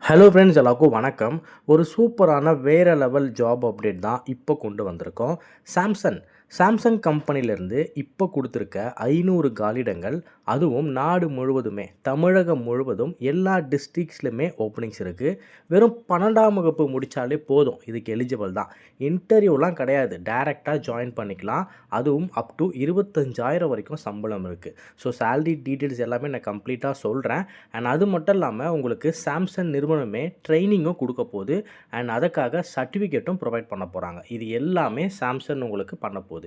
Hello friends, எல்லாருக்கும் வணக்கம். ஒரு சூப்பரான வேறு லெவல் ஜாப் அப்டேட் தான் இப்போ கொண்டு வந்திருக்கோம். சாம்சங் கம்பெனிலேருந்து இப்போ கொடுத்துருக்க 500 காலிடங்கள், அதுவும் நாடு முழுவதுமே, தமிழகம் முழுவதும் எல்லா டிஸ்ட்ரிக்ஸ்லையுமே ஓப்பனிங்ஸ் இருக்குது. வெறும் 12ஆம் வகுப்பு முடித்தாலே போதும், இதுக்கு எலிஜிபிள் தான். இன்டர்வியூலாம் கிடையாது, டைரெக்டாக ஜாயின் பண்ணிக்கலாம். அதுவும் அப் டு 25,000 வரைக்கும் சம்பளம் இருக்குது. ஸோ சேலரி டீட்டெயில்ஸ் எல்லாமே நான் கம்ப்ளீட்டாக சொல்கிறேன். அண்ட் அது மட்டும் இல்லாமல் உங்களுக்கு சாம்சங் நிறுவனமே ட்ரைனிங்கும் கொடுக்க போகுது. அண்ட் அதுக்காக சர்டிஃபிகேட்டும் ப்ரொவைட் பண்ண போகிறாங்க. இது எல்லாமே சாம்சங் உங்களுக்கு பண்ண போகுது.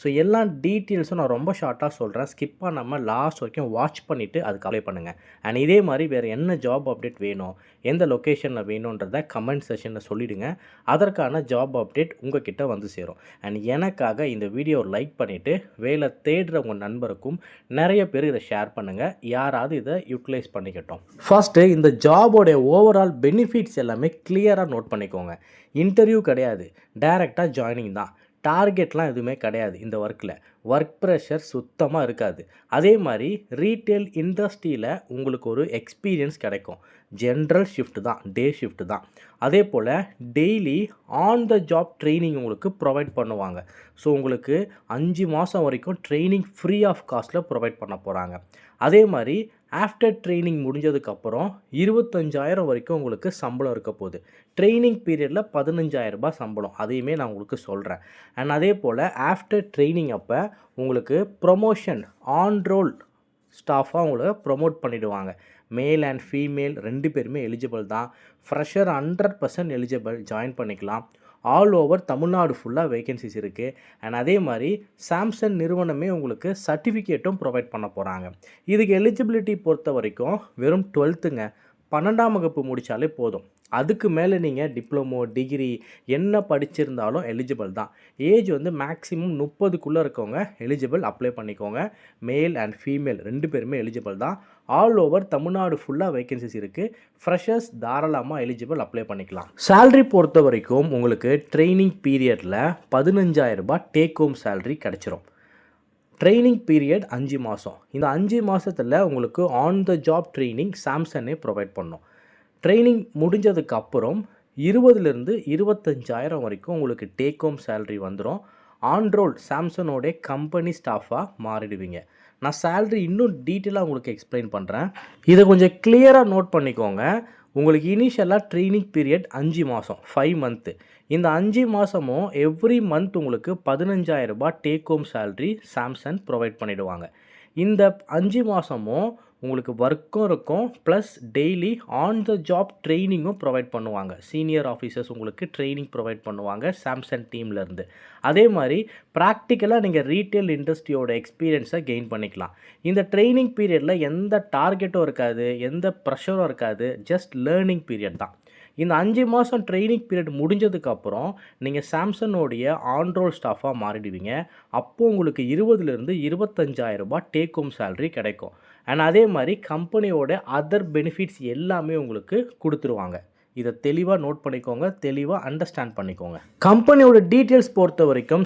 ஸோ எல்லா டீட்டெயில்ஸும் நான் ரொம்ப ஷார்ட்டாக சொல்கிறேன். ஸ்கிப் பண்ணாமல் லாஸ்ட் வரைக்கும் வாட்ச் பண்ணிவிட்டு அதுக்கு அப்ளை பண்ணுங்கள். அண்ட் இதே மாதிரி வேறு என்ன ஜாப் அப்டேட் வேணும், எந்த லொக்கேஷனில் வேணுன்றதை கமெண்ட் செஷனில் சொல்லிவிடுங்க. அதற்கான ஜாப் அப்டேட் உங்கள் கிட்டே வந்து சேரும். அண்ட் எனக்காக இந்த வீடியோவை லைக் பண்ணிவிட்டு வேலை தேடுற உங்கள் நண்பருக்கும் நிறைய பேர் இதை ஷேர் பண்ணுங்கள். யாராவது இதை யூட்டிலைஸ் பண்ணிக்கட்டும். ஃபஸ்ட்டு இந்த ஜாபோடைய ஓவரால் பெனிஃபிட்ஸ் எல்லாமே கிளியராக நோட் பண்ணிக்கோங்க. இன்டர்வியூ கிடையாது, டைரெக்டாக ஜாயினிங் தான். டார்கெட்லாம் எதுவுமே கிடையாது. இந்த ஒர்க் ப்ரெஷர் சுத்தமாக இருக்காது. அதே மாதிரி ரீட்டெயில் இண்டஸ்ட்ரியில் உங்களுக்கு ஒரு எக்ஸ்பீரியன்ஸ் கிடைக்கும். ஜென்ரல் ஷிஃப்ட் தான், டே ஷிஃப்ட் தான். அதே போல் daily on the job training உங்களுக்கு ப்ரொவைட் பண்ணுவாங்க. ஸோ உங்களுக்கு 5 மாதம் வரைக்கும் ட்ரைனிங் ஃப்ரீ ஆஃப் காஸ்ட்டில் ப்ரொவைட் பண்ண போகிறாங்க. அதே மாதிரி ஆஃப்டர் ட்ரைனிங் முடிஞ்சதுக்கப்புறம் 25,000 வரைக்கும் உங்களுக்கு சம்பளம் இருக்க போகுது. ட்ரைனிங் பீரியடில் 15,000 ரூபாய் சம்பளம், அதையுமே நான் உங்களுக்கு சொல்கிறேன். அண்ட் அதே போல் ஆஃப்டர் ட்ரைனிங் அப்போ உங்களுக்கு ப்ரொமோஷன், ஆன் ரோல் ஸ்டாஃபாக உங்களை ப்ரொமோட் பண்ணிவிடுவாங்க. மேல் அண்ட் ஃபீமேல் 2 பேருமே எலிஜிபிள் தான். ஃப்ரெஷர் 100% எலிஜிபிள், ஜாயின் பண்ணிக்கலாம். ஆல் ஓவர் தமிழ்நாடு ஃபுல்லாக வேகன்சிஸ் இருக்குது. அண்ட் அதே மாதிரி சாம்சங் நிறுவனமே உங்களுக்கு சர்டிஃபிகேட்டும் ப்ரொவைட் பண்ண போகிறாங்க. இதுக்கு எலிஜிபிலிட்டி பொறுத்த வரைக்கும் வெறும் 12ங்க, 12ஆம் வகுப்பு முடித்தாலே போதும். அதுக்கு மேலே நீங்கள் டிப்ளமோ, டிகிரி என்ன படிச்சிருந்தாலும் எலிஜிபிள் தான். ஏஜ் வந்து மேக்ஸிமம் 30க்குள்ளே இருக்கவங்க எலிஜிபிள், அப்ளை பண்ணிக்கோங்க. மேல் அண்ட் ஃபீமேல் 2 பேருமே எலிஜிபிள் தான். ஆல் ஓவர் தமிழ்நாடு ஃபுல்லாக வேகன்சிஸ் இருக்குது. ஃப்ரெஷர்ஸ் தாராளமாக எலிஜிபிள், அப்ளை பண்ணிக்கலாம். சேலரி பொறுத்த வரைக்கும் உங்களுக்கு ட்ரைனிங் பீரியடில் 15,000 ரூபாய் டேக் ஹோம் சேலரி கிடச்சிரும். ட்ரைனிங் பீரியட் 5 மாதம். இந்த 5 மாதத்தில் உங்களுக்கு ஆன் த ஜாப் ட்ரைனிங் சாம்சங்கே ப்ரொவைட் பண்ணும். ட்ரைனிங் முடிஞ்சதுக்கப்புறம் 20,000 25,000 வரைக்கும் உங்களுக்கு டேக் ஹோம் சேலரி வந்துடும். ஆன்ரோல் சாம்சங்கோடைய கம்பெனி ஸ்டாஃபாக மாறிடுவீங்க. நான் சேலரி இன்னும் டீட்டெயிலாக உங்களுக்கு எக்ஸ்பிளைன் பண்ணுறேன். இதை கொஞ்சம் கிளியராக நோட் பண்ணிக்கோங்க. உங்களுக்கு இனிஷியலாக ட்ரைனிங் பீரியட் 5 மாதம், 5 மந்த்து. இந்த 5 மாதமும் எவ்ரி மந்த் உங்களுக்கு 15,000 ரூபாய் take home salary Samsung provide பண்ணிவிடுவாங்க. இந்த 5 மாதமும் உங்களுக்கு ஒர்க்கும் இருக்கும், plus daily on the job ட்ரைனிங்கும் ப்ரொவைட் பண்ணுவாங்க. சீனியர் ஆஃபீஸர்ஸ் உங்களுக்கு ட்ரைனிங் ப்ரொவைட் பண்ணுவாங்க சாம்சங் டீம்லேருந்து. அதே மாதிரி ப்ராக்டிக்கலாக நீங்கள் ரீட்டெயில் இண்டஸ்ட்ரியோட எக்ஸ்பீரியன்ஸை கெயின் பண்ணிக்கலாம். இந்த ட்ரைனிங் பீரியடில் எந்த டார்கெட்டும் இருக்காது, எந்த ப்ரெஷரும் இருக்காது, ஜஸ்ட் லேர்னிங் பீரியட் தான். இந்த 5 மாதம் ட்ரைனிங் பீரியட் முடிஞ்சதுக்கப்புறம் நீங்கள் சாம்சங்கோடைய ஆன்ரோல் ஸ்டாஃபாக மாறிடுவீங்க. அப்போது உங்களுக்கு 20,000 25,000 ரூபாய் டேக் ஹோம் சேலரி கிடைக்கும். அண்ட் அதே மாதிரி கம்பெனியோட அதர் பெனிஃபிட்ஸ் எல்லாமே உங்களுக்கு கொடுத்துருவாங்க. இதை தெளிவாக நோட் பண்ணிக்கோங்க, தெளிவாக அண்டர்ஸ்டாண்ட் பண்ணிக்கோங்க. கம்பெனியோட டீட்டெயில்ஸ் பொறுத்த வரைக்கும்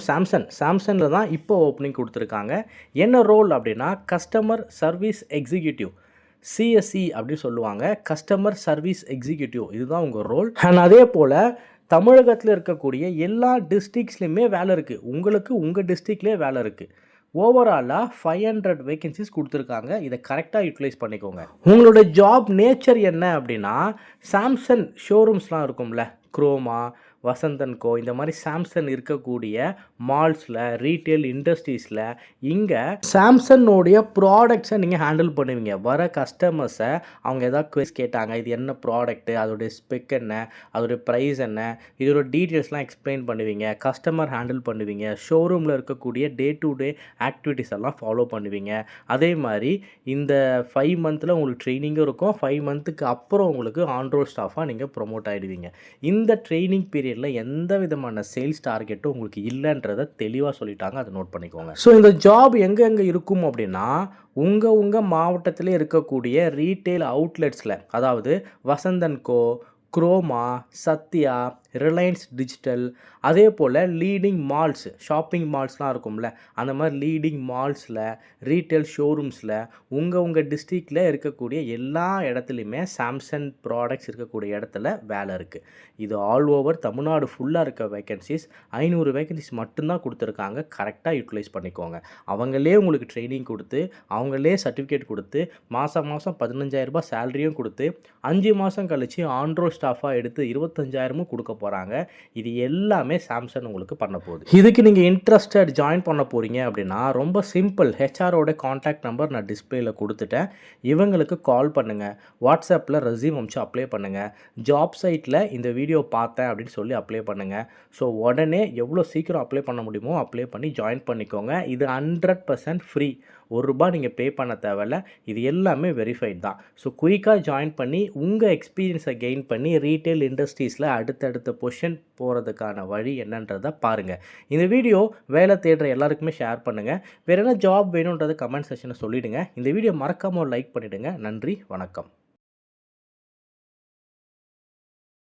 சாம்சங்கில் தான் இப்போ ஓப்பனிங் கொடுத்துருக்காங்க. என்ன ரோல் அப்படின்னா கஸ்டமர் சர்வீஸ் எக்ஸிக்யூட்டிவ், சிஎஸ்சி அப்படின்னு சொல்லுவாங்க. கஸ்டமர் சர்வீஸ் எக்ஸிக்யூட்டிவ், இதுதான் உங்கள் ரோல். அண்ட் அதே போல் தமிழகத்தில் இருக்கக்கூடிய எல்லா டிஸ்ட்ரிக்ஸ்லையுமே வேலை இருக்குது. உங்களுக்கு உங்கள் டிஸ்ட்ரிக்ட்லேயே வேலை இருக்குது. ஓவராலாக 500 வேகன்சிஸ் கொடுத்துருக்காங்க. இதை கரெக்டாக யூட்டிலைஸ் பண்ணிக்கோங்க. உங்களோட ஜாப் நேச்சர் என்ன அப்படின்னா, சாம்சங் ஷோரூம்ஸ்லாம் இருக்கும்ல, குரோமா, வசந்தன் கோ, இந்த மாதிரி சாம்சங் இருக்கக்கூடிய மால்ஸில், ரீட்டெயில் இண்டஸ்ட்ரீஸில் இங்கே சாம்சங்கோடைய ப்ராடக்ட்ஸை நீங்கள் ஹேண்டில் பண்ணுவீங்க. வர கஸ்டமர்ஸை அவங்க எதாவது குவெஸ் கேட்டாங்க, இது என்ன ப்ராடக்ட்டு, அதோடைய ஸ்பெக் என்ன, அதோடைய ப்ரைஸ் என்ன, இதோட டீட்டெயில்ஸ்லாம் எக்ஸ்பிளைன் பண்ணுவீங்க. கஸ்டமர் ஹேண்டில் பண்ணுவீங்க. ஷோரூமில் இருக்கக்கூடிய டே டு டே ஆக்டிவிட்டீஸ் எல்லாம் ஃபாலோ பண்ணுவீங்க. அதே மாதிரி இந்த 5 மந்தில் உங்களுக்கு ட்ரைனிங்கும் இருக்கும். 5 மந்த்துக்கு அப்புறம் உங்களுக்கு ஆன்ரோல் ஸ்டாஃபாக நீங்கள் ப்ரொமோட் ஆகிடுவீங்க. இந்த ட்ரைனிங் பீரியடில் எந்த விதமான சேல்ஸ் டார்கெட்டும் உங்களுக்கு இல்லைன்றதை தெளிவாக சொல்லிட்டாங்க. அதை நோட் பண்ணிக்கோங்க. ஸோ இந்த ஜாப் எங்கே இருக்கும் அப்படின்னா, உங்கள் மாவட்டத்திலே இருக்கக்கூடிய ரீட்டெயில் அவுட்லெட்ஸில், அதாவது வசந்தன் கோ, குரோமா, சத்யா, ரிலையன்ஸ் டிஜிட்டல், அதே போல் லீடிங் மால்ஸ், ஷாப்பிங் மால்ஸ்லாம் இருக்கும்ல, அந்த மாதிரி லீடிங் மால்ஸில், ரீட்டெயில் ஷோரூம்ஸில், உங்கள் டிஸ்ட்ரிக்டில் இருக்கக்கூடிய எல்லா இடத்துலையுமே சாம்சங் ப்ராடக்ட்ஸ் இருக்கக்கூடிய இடத்துல வேலை இருக்குது. இது ஆல் ஓவர் தமிழ்நாடு ஃபுல்லாக இருக்க வேகன்சிஸ். 500 வேகன்சிஸ் மட்டும்தான் கொடுத்துருக்காங்க. கரெக்டாக யூட்டிலைஸ் பண்ணிக்கோங்க. அவங்களே உங்களுக்கு ட்ரைனிங் கொடுத்து, அவங்களே சர்டிஃபிகேட் கொடுத்து, மாதம் 15,000 சேலரியும் கொடுத்து, 5 மாதம் கழித்து ஆன்ரோல் ஸ்டாஃபாக எடுத்து 25,000 கொடுக்க போகிறாங்க. இது எல்லாமே சாம்சங் உங்களுக்கு பண்ண போகுது. இதுக்கு நீங்கள் இன்ட்ரெஸ்டட் ஜாயின் பண்ண போகிறீங்க அப்படின்னா ரொம்ப சிம்பிள். ஹெச்ஆரோட காண்டாக்ட் நம்பர் நான் டிஸ்பிளேல கொடுத்துட்டேன். இவங்களுக்கு கால் பண்ணுங்கள். வாட்ஸ்அப்பில் ரெஸ்யூம் அனுப்பிச்சு அப்ளை பண்ணுங்கள். ஜாப் சைட்டில் இந்த வீடியோ பார்த்தேன் அப்படின்னு சொல்லி அப்ளை பண்ணுங்கள். ஸோ உடனே எவ்வளோ சீக்கிரம் அப்ளை பண்ண முடியுமோ அப்ளை பண்ணி ஜாயின் பண்ணிக்கோங்க. இது 100% ஃப்ரீ. ₹1 நீங்கள் பே பண்ண தேவையில்ல. இது எல்லாமே வெரிஃபைட் தான். ஸோ குயிக்காக ஜாயின் பண்ணி உங்கள் எக்ஸ்பீரியன்ஸை கெயின் பண்ணி ரீட்டைல் இண்டஸ்ட்ரீஸில் அடுத்தடுத்த பொசிஷன் போகிறதுக்கான வழி என்னன்றதை பாருங்கள். இந்த வீடியோ வேலை தேடுற எல்லாருக்குமே ஷேர் பண்ணுங்கள். வேறு என்ன ஜாப் வேணுன்றதை கமெண்ட் செக்ஷனில் சொல்லிவிடுங்க. இந்த வீடியோ மறக்காமல் லைக் பண்ணிவிடுங்க. நன்றி, வணக்கம்.